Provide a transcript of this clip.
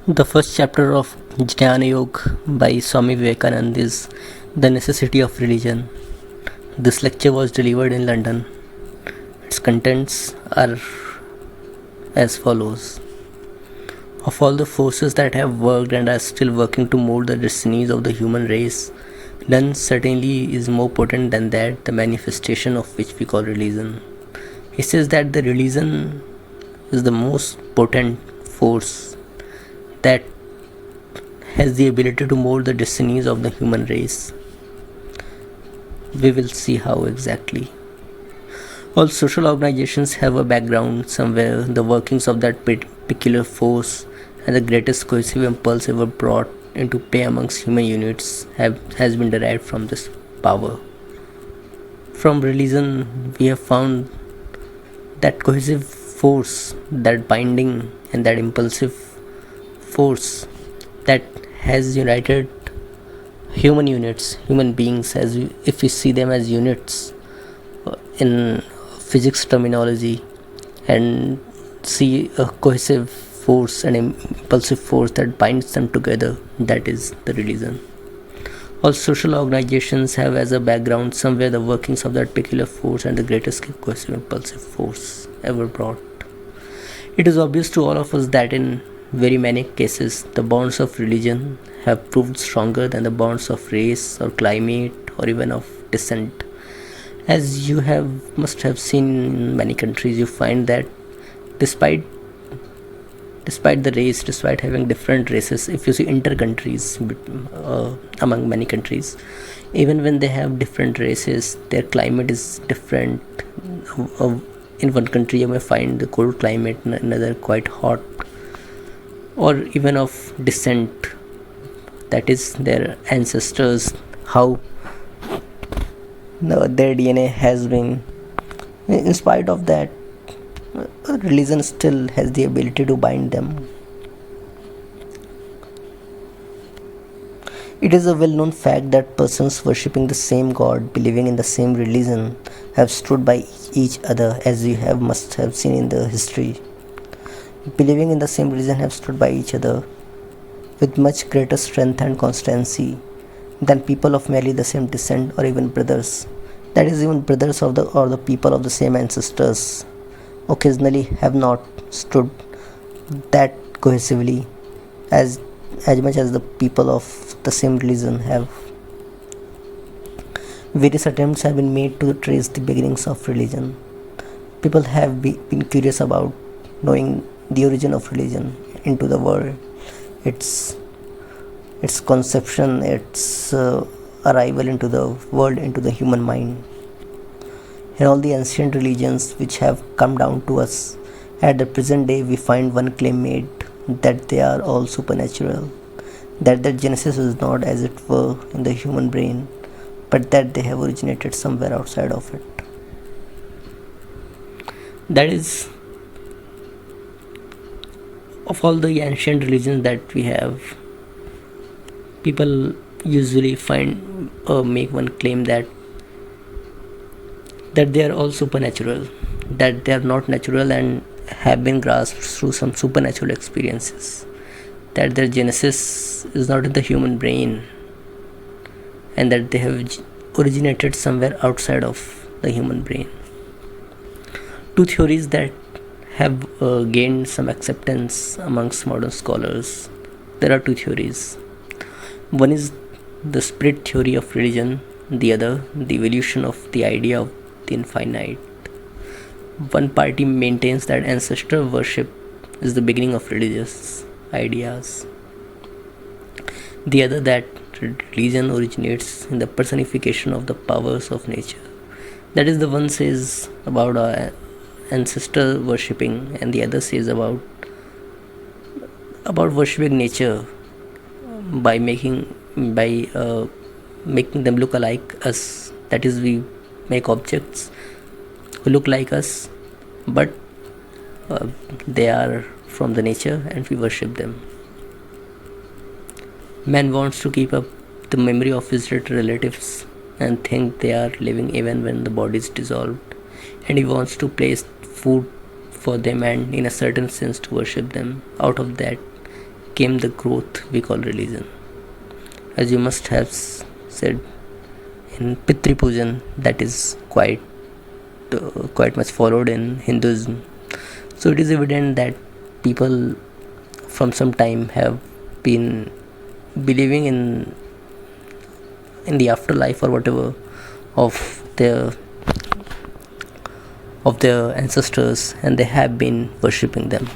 The first chapter of Jnana Yoga by Swami Vivekananda is The Necessity of Religion. This lecture was delivered in London. Its contents are as follows. Of all the forces that have worked and are still working to mold the destinies of the human race, none certainly is more potent than that, the manifestation of which we call religion. He says that the religion is the most potent force that has the ability to mold the destinies of the human race. We will see how exactly. All social organizations have a background somewhere, the workings of that peculiar force and the greatest cohesive impulse ever brought into play amongst human units has been derived from this power. From religion, we have found that cohesive force, that binding and that impulsive force that has united human beings, if we see them as units in physics terminology, and see a cohesive force and impulsive force that binds them together, that is the religion. All social organizations have as a background somewhere the workings of that peculiar force and the greatest cohesive impulsive force ever brought. It is obvious to all of us that in very many cases the bonds of religion have proved stronger than the bonds of race or climate or even of descent. As you must have seen in many countries, you find that despite the race, despite having different races, if you see inter-countries among many countries, even when they have different races, their climate is different. In one country you may find the cold climate, in another quite hot, or even of descent, that is their ancestors, how their DNA has been. In spite of that, religion still has the ability to bind them. It is a well-known fact that persons worshipping the same God, believing in the same religion, have stood by each other, as you must have seen in the history. Believing in the same religion have stood by each other with much greater strength and constancy than people of merely the same descent or even brothers. That is, even brothers of the people of the same ancestors occasionally have not stood that cohesively as much as the people of the same religion have. Various attempts have been made to trace the beginnings of religion. People have been curious about knowing the origin of religion into the world, its conception, its arrival into the world, into the human mind. In all the ancient religions which have come down to us, at the present day we find one claim made, that they are all supernatural, that their genesis is not, as it were, in the human brain, but that they have originated somewhere outside of it. That is, of all the ancient religions that we have, people usually make one claim that they are all supernatural, that they are not natural and have been grasped through some supernatural experiences, that their genesis is not in the human brain, and that they have originated somewhere outside of the human brain. Two theories that have gained some acceptance amongst modern scholars. There are two theories. One is the spirit theory of religion, the other, the evolution of the idea of the infinite. One party maintains that ancestor worship is the beginning of religious ideas. The other, that religion originates in the personification of the powers of nature. That is, the one says about our ancestor worshipping, and the other says about worshipping nature by making them look alike us. That is, we make objects who look like us, but they are from the nature and we worship them. Man wants to keep up the memory of his dead relatives and think they are living even when the body is dissolved, and he wants to place food for them and, in a certain sense, to worship them. Out of that, came the growth we call religion. As you must have said, in Pitri Pujan, that is quite much followed in Hinduism. So it is evident that people from some time have been believing in the afterlife or whatever of their ancestors, and they have been worshipping them.